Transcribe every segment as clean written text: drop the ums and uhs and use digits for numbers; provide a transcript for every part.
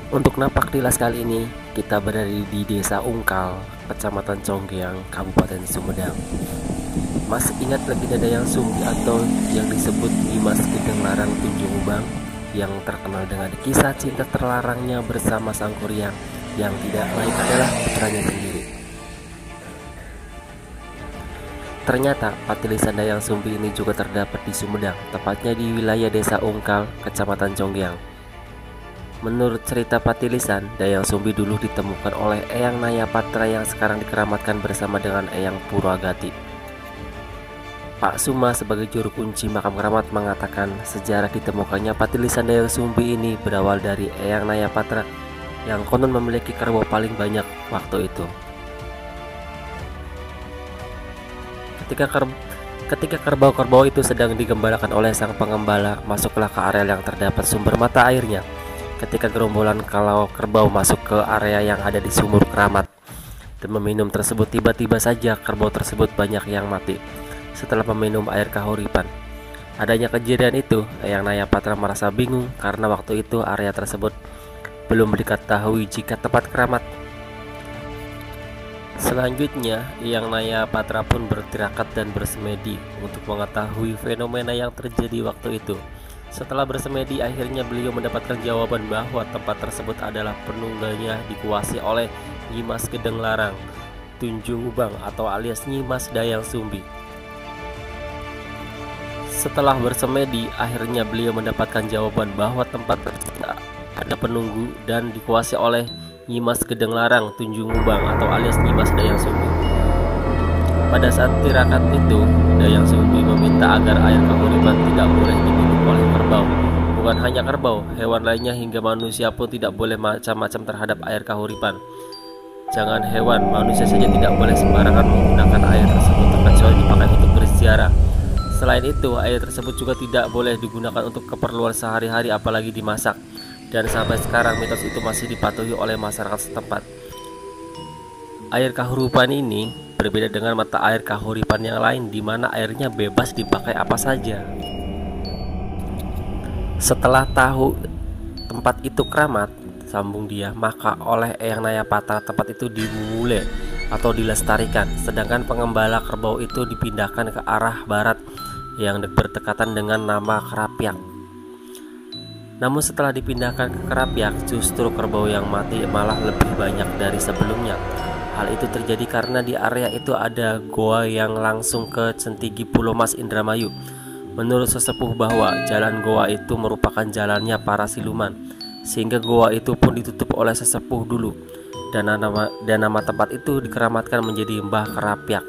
Untuk napak tilas kali ini, kita berada di Desa Ungkal, Kecamatan Conggeang, Kabupaten Sumedang. Masih ingat legenda Dayang Sumbi atau yang disebut Dimas Gedeng Larang Tunjung Ubang, yang terkenal dengan kisah cinta terlarangnya bersama Sang Kuryang yang tidak lain adalah putranya sendiri. Ternyata patilisan Dayang Sumbi ini juga terdapat di Sumedang, tepatnya di wilayah Desa Ungkal, Kecamatan Conggeang. Menurut cerita patilisan, Dayang Sumbi dulu ditemukan oleh Eyang Nayapatra yang sekarang dikeramatkan bersama dengan Eyang Purwagati. Pak Suma sebagai juru kunci makam keramat mengatakan sejarah ditemukannya patilisan Dayang Sumbi ini berawal dari Eyang Nayapatra yang konon memiliki kerbau paling banyak waktu itu. Ketika kerbau-kerbau itu sedang digembalakan oleh sang pengembala, masuklah ke area yang terdapat sumber mata airnya. Ketika gerombolan kalau kerbau masuk ke area yang ada di sumur keramat dan meminum tersebut, tiba-tiba saja kerbau tersebut banyak yang mati setelah meminum air kahuripan. Adanya kejadian itu, Eyang Nayapatra merasa bingung karena waktu itu area tersebut belum diketahui jika tempat keramat. Selanjutnya, Eyang Nayapatra pun bertirakat dan bersemedi untuk mengetahui fenomena yang terjadi waktu itu. Setelah bersemedi, akhirnya beliau mendapatkan jawaban bahwa tempat tersebut adalah penunggalnya dikuasai oleh Dimas Gedeng Larang Tunjung Ubang atau alias Dimas Dayang Sumbi. Setelah bersemedi, akhirnya beliau mendapatkan jawaban bahwa tempat tersebut ada penunggu dan dikuasai oleh Dimas Gedeng Larang Tunjung Ubang atau alias Dimas Dayang Sumbi. Pada saat tirakat itu, Dayang Sumbi meminta agar air kahuripan tidak boleh diminum oleh kerbau. Bukan hanya kerbau, hewan lainnya hingga manusia pun tidak boleh macam-macam terhadap air kahuripan. Jangan hewan, manusia saja tidak boleh sembarangan menggunakan air tersebut kecuali dipakai untuk berziarah. Selain itu, air tersebut juga tidak boleh digunakan untuk keperluan sehari-hari apalagi dimasak. Dan sampai sekarang mitos itu masih dipatuhi oleh masyarakat setempat. Air kahuripan ini berbeda dengan mata air kahuripan yang lain di mana airnya bebas dipakai apa saja. Setelah tahu tempat itu keramat, sambung dia, maka oleh Eyang Nayapatra tempat itu dimulai atau dilestarikan, sedangkan pengembala kerbau itu dipindahkan ke arah barat yang berdekatan dengan nama Kerapyak. Namun setelah dipindahkan ke Kerapyak, justru kerbau yang mati malah lebih banyak dari sebelumnya. Hal itu terjadi karena di area itu ada goa yang langsung ke Centigi Pulau Mas Indramayu. Menurut sesepuh bahwa jalan goa itu merupakan jalannya para siluman, sehingga goa itu pun ditutup oleh sesepuh dulu, dan nama tempat itu dikeramatkan menjadi Mbah Kerapyak.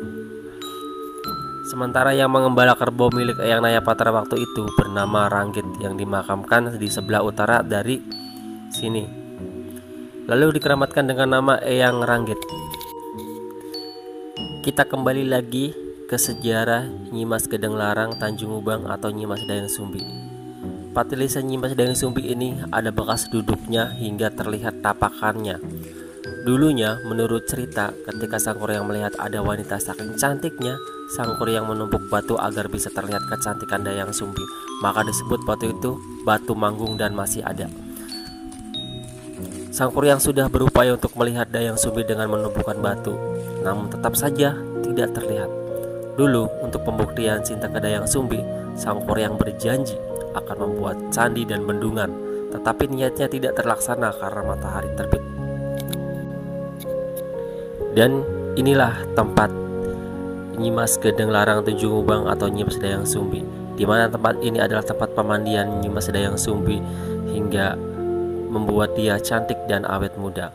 Sementara yang mengembala kerbau milik Eyang Nayapatra waktu itu bernama Ranggit yang dimakamkan di sebelah utara dari sini, lalu dikeramatkan dengan nama Eyang Ranggit. Kita kembali lagi ke sejarah Dimas Gedeng Larang Tunjung Ubang atau Dimas Dayang Sumbi. Patilisan Dimas Dayang Sumbi ini ada bekas duduknya hingga terlihat tapakannya. Dulunya, menurut cerita, ketika Sang Kuryang melihat ada wanita saking cantiknya, Sang Kuryang menumpuk batu agar bisa terlihat kecantikan Dayang Sumbi. Maka disebut batu itu Batu Manggung dan masih ada. Sang Kuryang sudah berupaya untuk melihat Dayang Sumbi dengan menumpukan batu, namun tetap saja tidak terlihat. Dulu, untuk pembuktian cinta ke Dayang Sumbi, Sang Kuryang berjanji akan membuat candi dan bendungan, tetapi niatnya tidak terlaksana karena matahari terbit. Dan inilah tempat Dimas Gedeng Larang Tunjung Ubang atau Dimas Dayang Sumbi, di mana tempat ini adalah tempat pemandian Dimas Dayang Sumbi hingga membuat dia cantik dan awet muda.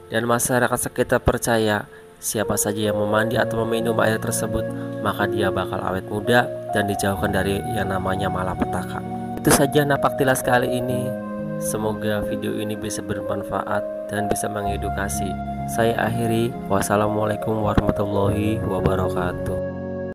Dan masyarakat sekitar percaya siapa saja yang memandi atau meminum air tersebut, maka dia bakal awet muda dan dijauhkan dari yang namanya malapetaka. Itu saja napak tilas kali ini. Semoga video ini bisa bermanfaat dan bisa mengedukasi. Saya akhiri. Wassalamualaikum warahmatullahi wabarakatuh.